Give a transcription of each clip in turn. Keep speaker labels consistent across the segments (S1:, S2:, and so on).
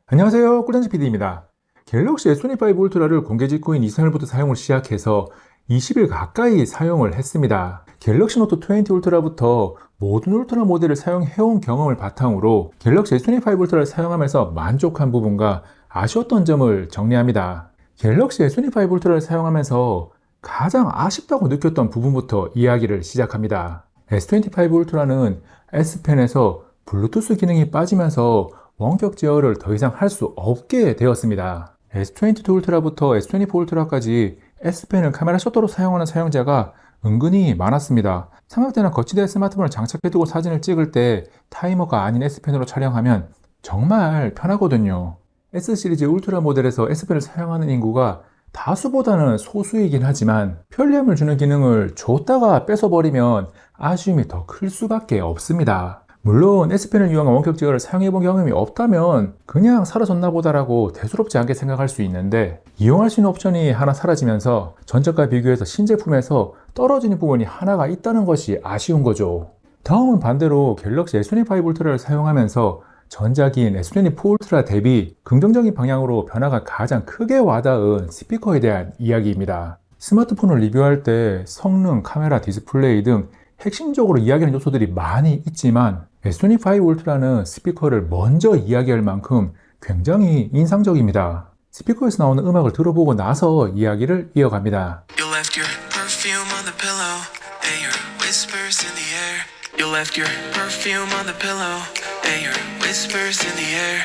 S1: 안녕하세요, 꿀잠지 PD입니다. 갤럭시 S25 울트라를 공개 직후인 23일부터 사용을 시작해서 20일 가까이 사용을 했습니다. 갤럭시 노트 20 울트라부터 모든 울트라 모델을 사용해온 경험을 바탕으로 갤럭시 S25 울트라를 사용하면서 만족한 부분과 아쉬웠던 점을 정리합니다. 갤럭시 S25 울트라를 사용하면서 가장 아쉽다고 느꼈던 부분부터 이야기를 시작합니다. S25 울트라는 S펜에서 블루투스 기능이 빠지면서 원격 제어를 더 이상 할 수 없게 되었습니다. S22 울트라부터 S24 울트라까지 S펜을 카메라 셔터로 사용하는 사용자가 은근히 많았습니다. 삼각대나 거치대에 스마트폰을 장착해두고 사진을 찍을 때 타이머가 아닌 S펜으로 촬영하면 정말 편하거든요. S시리즈 울트라 모델에서 S펜을 사용하는 인구가 다수보다는 소수이긴 하지만 편리함을 주는 기능을 줬다가 뺏어버리면 아쉬움이 더 클 수밖에 없습니다. 물론 S펜을 이용한 원격 제어를 사용해본 경험이 없다면 그냥 사라졌나 보다라고 대수롭지 않게 생각할 수 있는데, 이용할 수 있는 옵션이 하나 사라지면서 전작과 비교해서 신제품에서 떨어지는 부분이 하나가 있다는 것이 아쉬운 거죠. 다음은 반대로 갤럭시 S25 울트라를 사용하면서 전작인 S24 울트라 대비 긍정적인 방향으로 변화가 가장 크게 와닿은 스피커에 대한 이야기입니다. 스마트폰을 리뷰할 때 성능, 카메라, 디스플레이 등 핵심적으로 이야기하는 요소들이 많이 있지만 S25 울트라는 스피커를 먼저 이야기할 만큼 굉장히 인상적입니다. 스피커에서 나오는 음악을 들어보고 나서 이야기를 이어갑니다.
S2: You left your perfume on the pillow and your whispers in the air. You left your perfume on the pillow and your whispers in the air.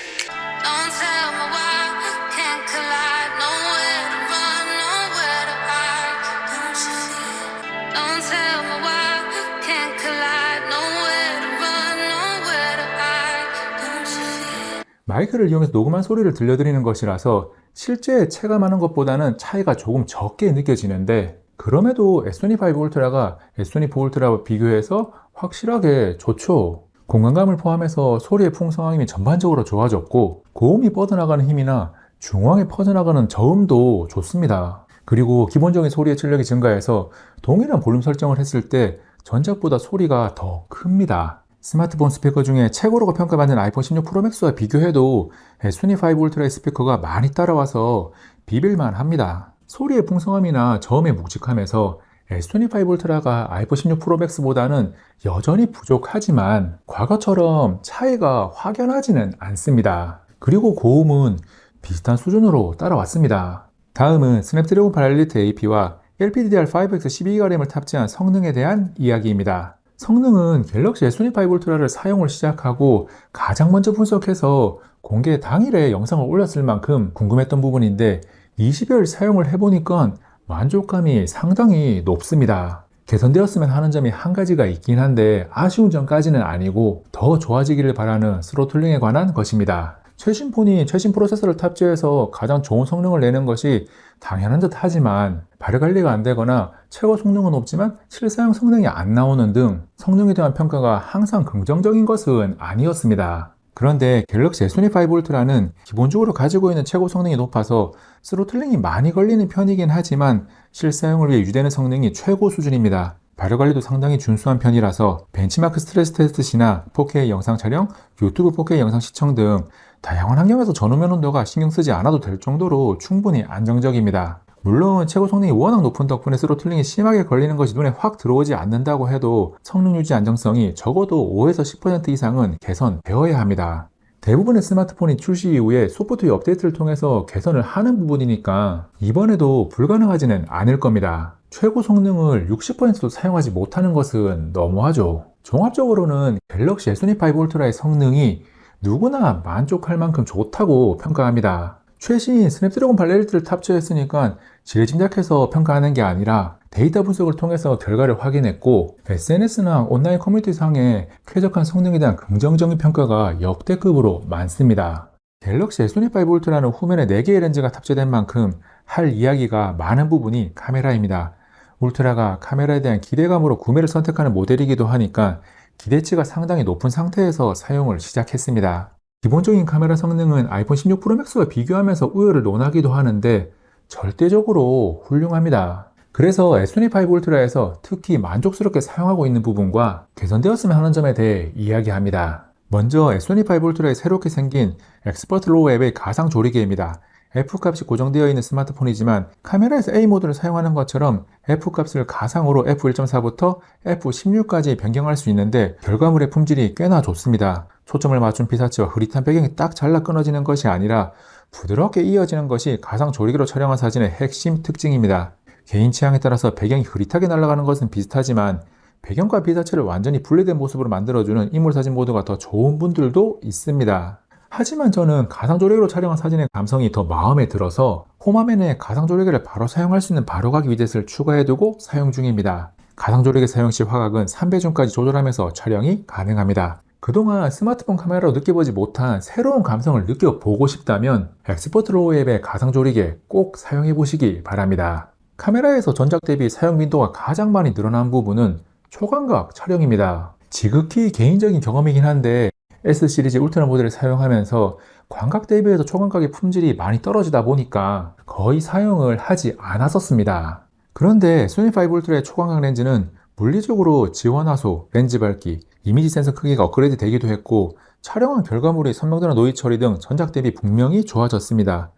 S3: Don't tell me why we can't collide. Nowhere to run, nowhere to hide. Don't you feel? Don't tell me why we can't collide. Nowhere to run, nowhere to hide. Don't you feel?
S1: 마이크를 이용해서 녹음한 소리를 들려드리는 것이라서 실제 체감하는 것보다는 차이가 조금 적게 느껴지는데, 그럼에도 S25 울트라가 S24 울트라와 비교해서 확실하게 좋죠. 공간감을 포함해서 소리의 풍성함이 전반적으로 좋아졌고, 고음이 뻗어나가는 힘이나 중앙에 퍼져나가는 저음도 좋습니다. 그리고 기본적인 소리의 출력이 증가해서 동일한 볼륨 설정을 했을 때 전작보다 소리가 더 큽니다. 스마트폰 스피커 중에 최고라고 평가받는 아이폰 16 프로 맥스와 비교해도 S25 울트라의 스피커가 많이 따라와서 비빌만 합니다. 소리의 풍성함이나 저음의 묵직함에서 S25 울트라가 아이폰 16 프로 맥스보다는 여전히 부족하지만 과거처럼 차이가 확연하지는 않습니다. 그리고 고음은 비슷한 수준으로 따라왔습니다. 다음은 스냅드래곤 8 엘리트 AP와 LPDDR5X 12기가 램을 탑재한 성능에 대한 이야기입니다. 성능은 갤럭시 S25 울트라를 사용을 시작하고 가장 먼저 분석해서 공개 당일에 영상을 올렸을 만큼 궁금했던 부분인데, 20여일 사용을 해보니까 만족감이 상당히 높습니다. 개선되었으면 하는 점이 한 가지가 있긴 한데 아쉬운 점까지는 아니고 더 좋아지기를 바라는 스로틀링에 관한 것입니다. 최신 폰이 최신 프로세서를 탑재해서 가장 좋은 성능을 내는 것이 당연한 듯 하지만 발열 관리가 안 되거나 최고 성능은 높지만 실사용 성능이 안 나오는 등 성능에 대한 평가가 항상 긍정적인 것은 아니었습니다. 그런데 갤럭시 S25 울트라는 기본적으로 가지고 있는 최고 성능이 높아서 스로틀링이 많이 걸리는 편이긴 하지만 실사용을 위해 유지되는 성능이 최고 수준입니다. 발열 관리도 상당히 준수한 편이라서 벤치마크 스트레스 테스트 시나 4K 영상 촬영, 유튜브 4K 영상 시청 등 다양한 환경에서 전후면 온도가 신경 쓰지 않아도 될 정도로 충분히 안정적입니다. 물론 최고 성능이 워낙 높은 덕분에 스로틀링이 심하게 걸리는 것이 눈에 확 들어오지 않는다고 해도 성능 유지 안정성이 적어도 5에서 10% 이상은 개선되어야 합니다. 대부분의 스마트폰이 출시 이후에 소프트웨어 업데이트를 통해서 개선을 하는 부분이니까 이번에도 불가능하지는 않을 겁니다. 최고 성능을 60%도 사용하지 못하는 것은 너무하죠. 종합적으로는 갤럭시 S25 울트라의 성능이 누구나 만족할 만큼 좋다고 평가합니다. 최신 스냅드래곤 8 엘리트를 탑재했으니까 질 짐작해서 평가하는 게 아니라 데이터 분석을 통해서 결과를 확인했고, SNS나 온라인 커뮤니티 상에 쾌적한 성능에 대한 긍정적인 평가가 역대급으로 많습니다. 갤럭시 S25 울트라는 후면에 4개의 렌즈가 탑재된 만큼 할 이야기가 많은 부분이 카메라입니다. 울트라가 카메라에 대한 기대감으로 구매를 선택하는 모델이기도 하니까 기대치가 상당히 높은 상태에서 사용을 시작했습니다. 기본적인 카메라 성능은 아이폰 16 프로 맥스와 비교하면서 우열을 논하기도 하는데 절대적으로 훌륭합니다. 그래서 S25 울트라에서 특히 만족스럽게 사용하고 있는 부분과 개선되었으면 하는 점에 대해 이야기합니다. 먼저 S25 울트라에 새롭게 생긴 엑스퍼트 로우 앱의 가상 조리개입니다. F값이 고정되어 있는 스마트폰이지만 카메라에서 A모드를 사용하는 것처럼 F값을 가상으로 F1.4부터 F16까지 변경할 수 있는데 결과물의 품질이 꽤나 좋습니다. 초점을 맞춘 피사체와 흐릿한 배경이 딱 잘라 끊어지는 것이 아니라 부드럽게 이어지는 것이 가상 조리개로 촬영한 사진의 핵심 특징입니다. 개인 취향에 따라서 배경이 흐릿하게 날아가는 것은 비슷하지만 배경과 피사체를 완전히 분리된 모습으로 만들어주는 인물사진 모드가 더 좋은 분들도 있습니다. 하지만 저는 가상조리개로 촬영한 사진의 감성이 더 마음에 들어서 홈화면에 가상조리개를 바로 사용할 수 있는 바로가기 위젯을 추가해두고 사용 중입니다. 가상조리개 사용 시 화각은 3배줌까지 조절하면서 촬영이 가능합니다. 그동안 스마트폰 카메라로 느껴보지 못한 새로운 감성을 느껴보고 싶다면 엑스퍼트 로우 앱의 가상조리개 꼭 사용해보시기 바랍니다. 카메라에서 전작 대비 사용 빈도가 가장 많이 늘어난 부분은 초광각 촬영입니다. 지극히 개인적인 경험이긴 한데 S 시리즈 울트라 모델을 사용하면서 광각 대비해서 초광각의 품질이 많이 떨어지다 보니까 거의 사용을 하지 않았었습니다. 그런데 소니5 울트라의 초광각 렌즈는 물리적으로 지원화소, 렌즈 밝기, 이미지 센서 크기가 업그레이드 되기도 했고 촬영한 결과물이 선명도나 노이즈 처리 등 전작 대비 분명히 좋아졌습니다.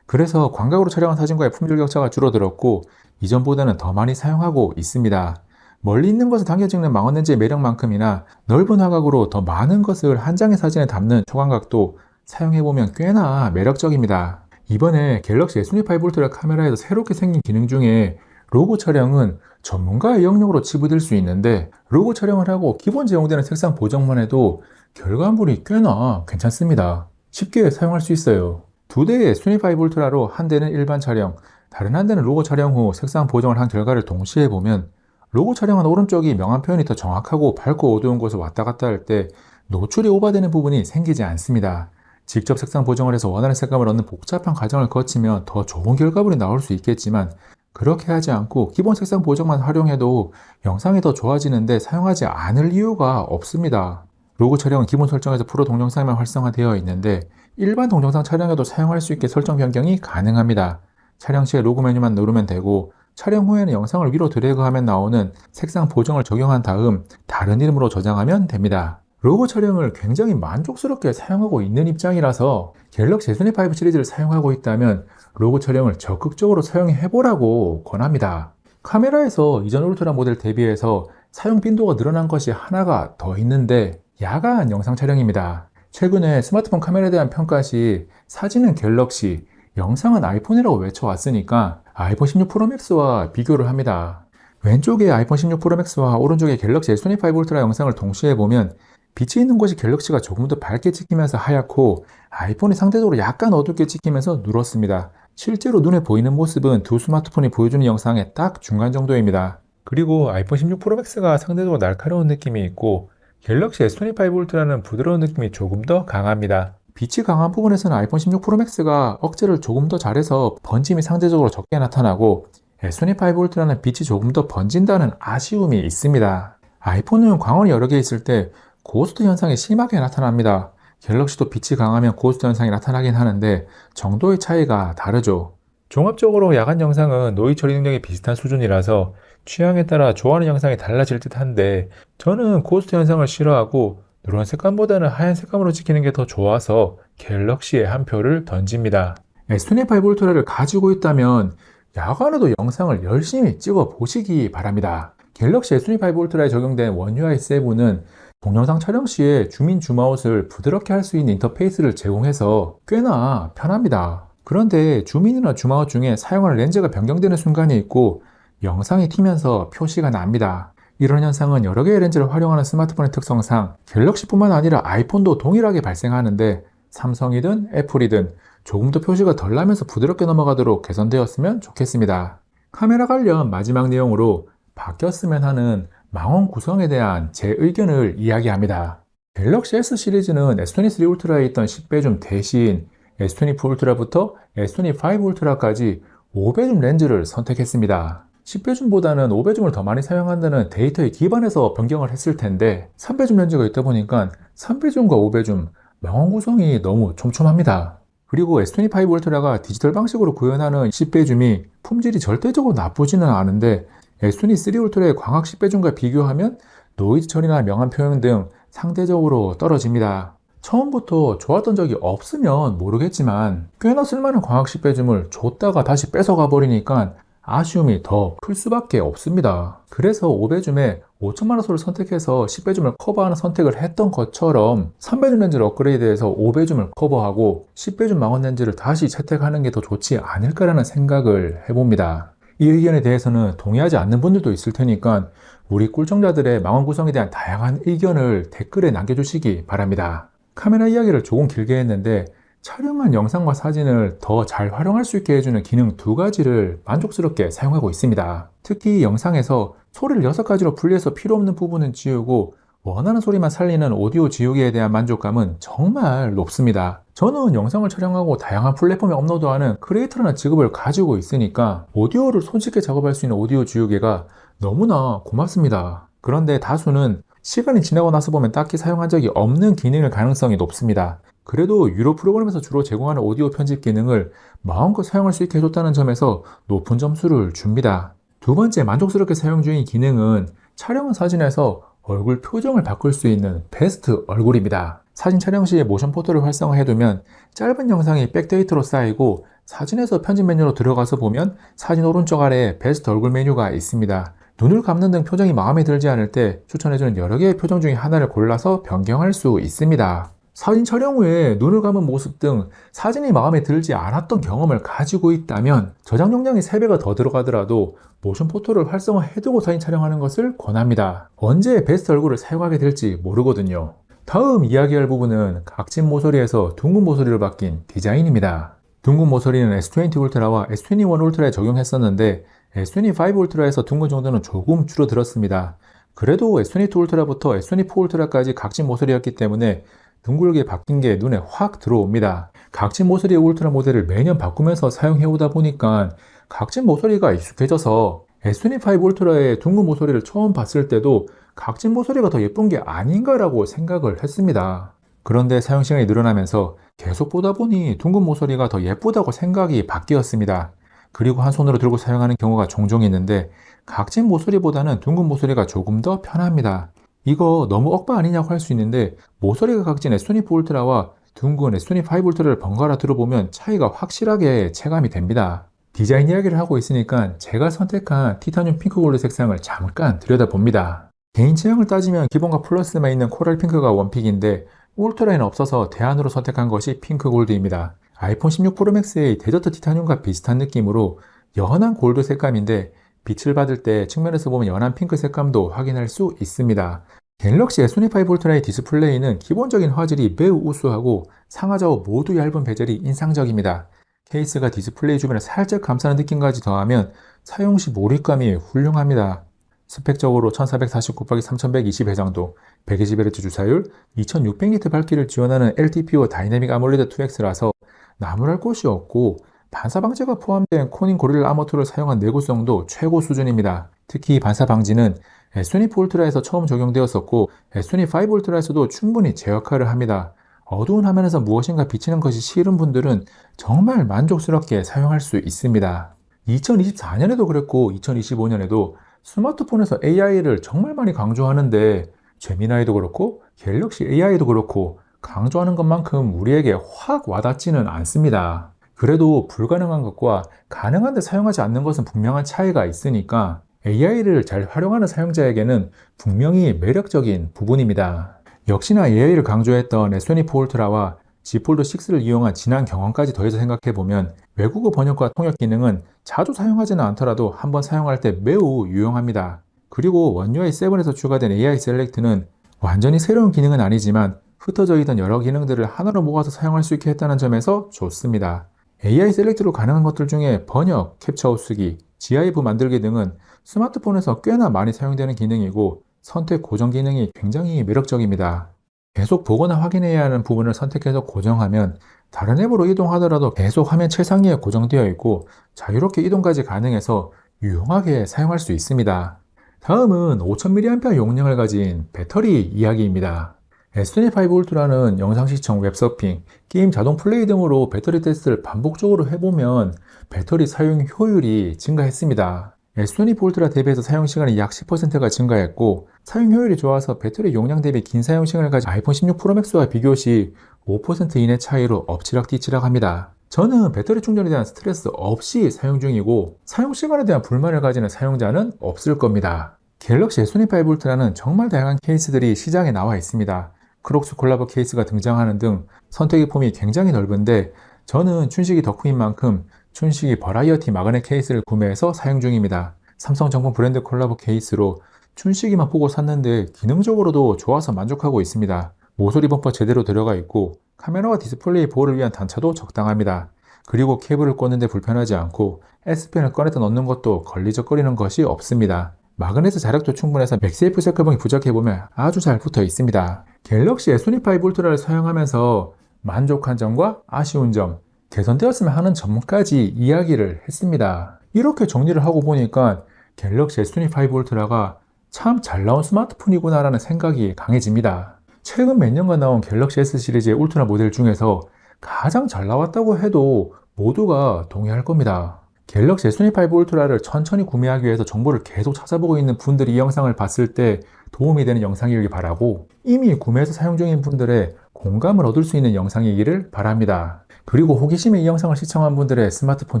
S1: 그래서 광각으로 촬영한 사진과의 품질 격차가 줄어들었고 이전보다는 더 많이 사용하고 있습니다. 멀리 있는 것을 당겨 찍는 망원 렌즈의 매력만큼이나 넓은 화각으로 더 많은 것을 한 장의 사진에 담는 초광각도 사용해보면 꽤나 매력적입니다. 이번에 갤럭시 S25 울트라 카메라에서 새롭게 생긴 기능 중에 로고 촬영은 전문가의 영역으로 치부될 수 있는데 로고 촬영을 하고 기본 제공되는 색상 보정만 해도 결과물이 꽤나 괜찮습니다. 쉽게 사용할 수 있어요. 두 대의 S25 울트라로 한 대는 일반 촬영, 다른 한 대는 로고 촬영 후 색상 보정을 한 결과를 동시에 보면 로고 촬영한 오른쪽이 명암 표현이 더 정확하고 밝고 어두운 곳을 왔다 갔다 할 때 노출이 오버되는 부분이 생기지 않습니다. 직접 색상 보정을 해서 원하는 색감을 얻는 복잡한 과정을 거치면 더 좋은 결과물이 나올 수 있겠지만 그렇게 하지 않고 기본 색상 보정만 활용해도 영상이 더 좋아지는데 사용하지 않을 이유가 없습니다. 로고 촬영은 기본 설정에서 프로 동영상만 활성화되어 있는데 일반 동영상 촬영에도 사용할 수 있게 설정 변경이 가능합니다. 촬영 시에 로고 메뉴만 누르면 되고 촬영 후에는 영상을 위로 드래그하면 나오는 색상 보정을 적용한 다음 다른 이름으로 저장하면 됩니다. 로고 촬영을 굉장히 만족스럽게 사용하고 있는 입장이라서 갤럭시 S25 시리즈를 사용하고 있다면 로고 촬영을 적극적으로 사용해보라고 권합니다. 카메라에서 이전 울트라 모델 대비해서 사용 빈도가 늘어난 것이 하나가 더 있는데 야간 영상 촬영입니다. 최근에 스마트폰 카메라에 대한 평가 시 사진은 갤럭시, 영상은 아이폰이라고 외쳐왔으니까 아이폰 16 프로 맥스와 비교를 합니다. 왼쪽에 아이폰 16 프로 맥스와 오른쪽에 갤럭시 S25 울트라 영상을 동시에 보면 빛이 있는 곳이 갤럭시가 조금 더 밝게 찍히면서 하얗고 아이폰이 상대적으로 약간 어둡게 찍히면서 누렇습니다. 실제로 눈에 보이는 모습은 두 스마트폰이 보여주는 영상의 딱 중간 정도입니다. 그리고 아이폰 16 프로 맥스가 상대적으로 날카로운 느낌이 있고 갤럭시 S25 울트라는 부드러운 느낌이 조금 더 강합니다. 빛이 강한 부분에서는 아이폰 16 프로 맥스가 억제를 조금 더 잘해서 번짐이 상대적으로 적게 나타나고 S25 울트라는 빛이 조금 더 번진다는 아쉬움이 있습니다. 아이폰은 광원이 여러 개 있을 때 고스트 현상이 심하게 나타납니다. 갤럭시도 빛이 강하면 고스트 현상이 나타나긴 하는데 정도의 차이가 다르죠. 종합적으로 야간 영상은 노이즈 처리 능력이 비슷한 수준이라서 취향에 따라 좋아하는 영상이 달라질 듯 한데 저는 고스트 현상을 싫어하고 누런 색감보다는 하얀 색감으로 찍히는 게 더 좋아서 갤럭시에 한 표를 던집니다. S25 울트라를 가지고 있다면 야간에도 영상을 열심히 찍어 보시기 바랍니다. 갤럭시 S25 울트라에 적용된 One UI 7은 동영상 촬영 시에 줌인 줌아웃을 부드럽게 할 수 있는 인터페이스를 제공해서 꽤나 편합니다. 그런데 줌인이나 줌아웃 중에 사용하는 렌즈가 변경되는 순간이 있고 영상이 튀면서 표시가 납니다. 이런 현상은 여러 개의 렌즈를 활용하는 스마트폰의 특성상 갤럭시뿐만 아니라 아이폰도 동일하게 발생하는데 삼성이든 애플이든 조금 더 표시가 덜 나면서 부드럽게 넘어가도록 개선되었으면 좋겠습니다. 카메라 관련 마지막 내용으로 바뀌었으면 하는 망원 구성에 대한 제 의견을 이야기합니다. 갤럭시 S 시리즈는 S23 울트라에 있던 10배줌 대신 S24 울트라부터 S25 울트라까지 5배줌 렌즈를 선택했습니다. 10배줌보다는 5배줌을 더 많이 사용한다는 데이터에 기반해서 변경을 했을 텐데 3배줌 렌즈가 있다 보니까 3배줌과 5배줌 망원 구성이 너무 촘촘합니다. 그리고 S25 울트라가 디지털 방식으로 구현하는 10배줌이 품질이 절대적으로 나쁘지는 않은데 S23 울트라의 광학 10배줌과 비교하면 노이즈 처리나 명암 표현 등 상대적으로 떨어집니다. 처음부터 좋았던 적이 없으면 모르겠지만 꽤나 쓸만한 광학 10배줌을 줬다가 다시 뺏어가 버리니까 아쉬움이 더 클 수밖에 없습니다. 그래서 5배줌에 5천만원소를 선택해서 10배줌을 커버하는 선택을 했던 것처럼 3배줌 렌즈를 업그레이드해서 5배줌을 커버하고 10배줌 망원 렌즈를 다시 채택하는 게 더 좋지 않을까라는 생각을 해봅니다. 이 의견에 대해서는 동의하지 않는 분들도 있을 테니까 우리 꿀청자들의 망원 구성에 대한 다양한 의견을 댓글에 남겨주시기 바랍니다. 카메라 이야기를 조금 길게 했는데 촬영한 영상과 사진을 더 잘 활용할 수 있게 해주는 기능 2가지를 만족스럽게 사용하고 있습니다. 특히 영상에서 소리를 6가지로 분리해서 필요 없는 부분은 지우고 원하는 소리만 살리는 오디오 지우기에 대한 만족감은 정말 높습니다. 저는 영상을 촬영하고 다양한 플랫폼에 업로드하는 크리에이터라는 직업을 가지고 있으니까 오디오를 손쉽게 작업할 수 있는 오디오 지우개가 너무나 고맙습니다. 그런데 다수는 시간이 지나고 나서 보면 딱히 사용한 적이 없는 기능일 가능성이 높습니다. 그래도 유료 프로그램에서 주로 제공하는 오디오 편집 기능을 마음껏 사용할 수 있게 해줬다는 점에서 높은 점수를 줍니다. 두 번째 만족스럽게 사용 중인 기능은 촬영한 사진에서 얼굴 표정을 바꿀 수 있는 베스트 얼굴입니다. 사진 촬영 시에 모션 포토를 활성화해두면 짧은 영상이 백데이터로 쌓이고 사진에서 편집 메뉴로 들어가서 보면 사진 오른쪽 아래에 베스트 얼굴 메뉴가 있습니다. 눈을 감는 등 표정이 마음에 들지 않을 때 추천해주는 여러 개의 표정 중에 하나를 골라서 변경할 수 있습니다. 사진 촬영 후에 눈을 감은 모습 등 사진이 마음에 들지 않았던 경험을 가지고 있다면 저장 용량이 3배가 더 들어가더라도 모션 포토를 활성화해두고 사진 촬영하는 것을 권합니다. 언제 베스트 얼굴을 사용하게 될지 모르거든요. 다음 이야기할 부분은 각진 모서리에서 둥근 모서리로 바뀐 디자인입니다. 둥근 모서리는 S20 울트라와 S21 울트라에 적용했었는데 S25 울트라에서 둥근 정도는 조금 줄어들었습니다. 그래도 S22 울트라부터 S24 울트라까지 각진 모서리였기 때문에 둥글게 바뀐 게 눈에 확 들어옵니다. 각진 모서리의 울트라 모델을 매년 바꾸면서 사용해오다 보니까 각진 모서리가 익숙해져서 S25 울트라의 둥근 모서리를 처음 봤을 때도 각진 모서리가 더 예쁜 게 아닌가라고 생각을 했습니다. 그런데 사용시간이 늘어나면서 계속 보다 보니 둥근 모서리가 더 예쁘다고 생각이 바뀌었습니다. 그리고 한 손으로 들고 사용하는 경우가 종종 있는데 각진 모서리보다는 둥근 모서리가 조금 더 편합니다. 이거 너무 억바 아니냐고 할 수 있는데 모서리가 각진 S24 울트라와 둥근 S25 울트라를 번갈아 들어보면 차이가 확실하게 체감이 됩니다. 디자인 이야기를 하고 있으니까 제가 선택한 티타늄 핑크 골드 색상을 잠깐 들여다봅니다. 개인 취향을 따지면 기본과 플러스만 있는 코랄 핑크가 원픽인데 울트라에는 없어서 대안으로 선택한 것이 핑크 골드입니다. 아이폰 16 프로맥스의 데저트 티타늄과 비슷한 느낌으로 연한 골드 색감인데 빛을 받을 때 측면에서 보면 연한 핑크 색감도 확인할 수 있습니다. 갤럭시 S25 울트라의 디스플레이는 기본적인 화질이 매우 우수하고 상하좌우 모두 얇은 베젤이 인상적입니다. 케이스가 디스플레이 주변을 살짝 감싸는 느낌까지 더하면 사용 시 몰입감이 훌륭합니다. 스펙적으로 1440x3120 해상도, 120Hz 주사율, 2600니트 밝기를 지원하는 LTPO 다이내믹 아몰레드 2X라서 나무랄 곳이 없고 반사 방지가 포함된 코닝 고릴라 아머2를 사용한 내구성도 최고 수준입니다. 특히 반사 방지는 S24 울트라에서 처음 적용되었었고 S25 울트라에서도 충분히 제 역할을 합니다. 어두운 화면에서 무엇인가 비치는 것이 싫은 분들은 정말 만족스럽게 사용할 수 있습니다. 2024년에도 그랬고 2025년에도 스마트폰에서 AI를 정말 많이 강조하는데 제미나이도 그렇고 갤럭시 AI도 그렇고 강조하는 것만큼 우리에게 확 와닿지는 않습니다. 그래도 불가능한 것과 가능한데 사용하지 않는 것은 분명한 차이가 있으니까 AI를 잘 활용하는 사용자에게는 분명히 매력적인 부분입니다. 역시나 AI를 강조했던 S24 울트라와 Z 폴드 6를 이용한 지난 경험까지 더해서 생각해보면 외국어 번역과 통역 기능은 자주 사용하지는 않더라도 한번 사용할 때 매우 유용합니다. 그리고 원UI 7에서 추가된 AI 셀렉트는 완전히 새로운 기능은 아니지만 흩어져 있던 여러 기능들을 하나로 모아서 사용할 수 있게 했다는 점에서 좋습니다. AI 셀렉트로 가능한 것들 중에 번역, 캡처 쓰기, GIF 만들기 등은 스마트폰에서 꽤나 많이 사용되는 기능이고 선택 고정 기능이 굉장히 매력적입니다. 계속 보거나 확인해야 하는 부분을 선택해서 고정하면 다른 앱으로 이동하더라도 계속 화면 최상위에 고정되어 있고 자유롭게 이동까지 가능해서 유용하게 사용할 수 있습니다. 다음은 5000mAh 용량을 가진 배터리 이야기입니다. S25 울트라는 영상 시청, 웹서핑, 게임 자동 플레이 등으로 배터리 테스트를 반복적으로 해보면 배터리 사용 효율이 증가했습니다. S24 울트라 대비해서 사용시간이 약 10%가 증가했고 사용 효율이 좋아서 배터리 용량 대비 긴 사용시간을 가진 아이폰 16 프로맥스와 비교 시 5% 이내 차이로 엎치락뒤치락 합니다. 저는 배터리 충전에 대한 스트레스 없이 사용 중이고 사용시간에 대한 불만을 가지는 사용자는 없을 겁니다. 갤럭시 S25 울트라는 정말 다양한 케이스들이 시장에 나와 있습니다. 크록스 콜라보 케이스가 등장하는 등 선택의 폼이 굉장히 넓은데 저는 춘식이 덕후인 만큼 춘식이 버라이어티 마그넷 케이스를 구매해서 사용 중입니다. 삼성 정품 브랜드 콜라보 케이스로 춘식이만 보고 샀는데 기능적으로도 좋아서 만족하고 있습니다. 모서리 범퍼 제대로 들어가 있고 카메라와 디스플레이 보호를 위한 단차도 적당합니다. 그리고 케이블을 꽂는데 불편하지 않고 S펜을 꺼냈다 넣는 것도 걸리적거리는 것이 없습니다. 마그넷 자력도 충분해서 맥세이프 셀카봉이 부착해보면 아주 잘 붙어 있습니다. 갤럭시 S25 울트라를 사용하면서 만족한 점과 아쉬운 점, 개선되었으면 하는 점까지 이야기를 했습니다. 이렇게 정리를 하고 보니까 갤럭시 S25 울트라가 참 잘 나온 스마트폰이구나 라는 생각이 강해집니다. 최근 몇 년간 나온 갤럭시 S 시리즈의 울트라 모델 중에서 가장 잘 나왔다고 해도 모두가 동의할 겁니다. 갤럭시 S25 울트라를 천천히 구매하기 위해서 정보를 계속 찾아보고 있는 분들이 이 영상을 봤을 때 도움이 되는 영상이길 바라고 이미 구매해서 사용 중인 분들의 공감을 얻을 수 있는 영상이기를 바랍니다. 그리고 호기심에 이 영상을 시청한 분들의 스마트폰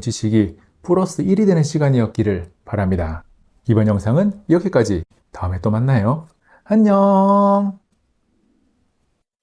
S1: 지식이 플러스 1이 되는 시간이었기를 바랍니다. 이번 영상은 여기까지. 다음에 또 만나요. 안녕.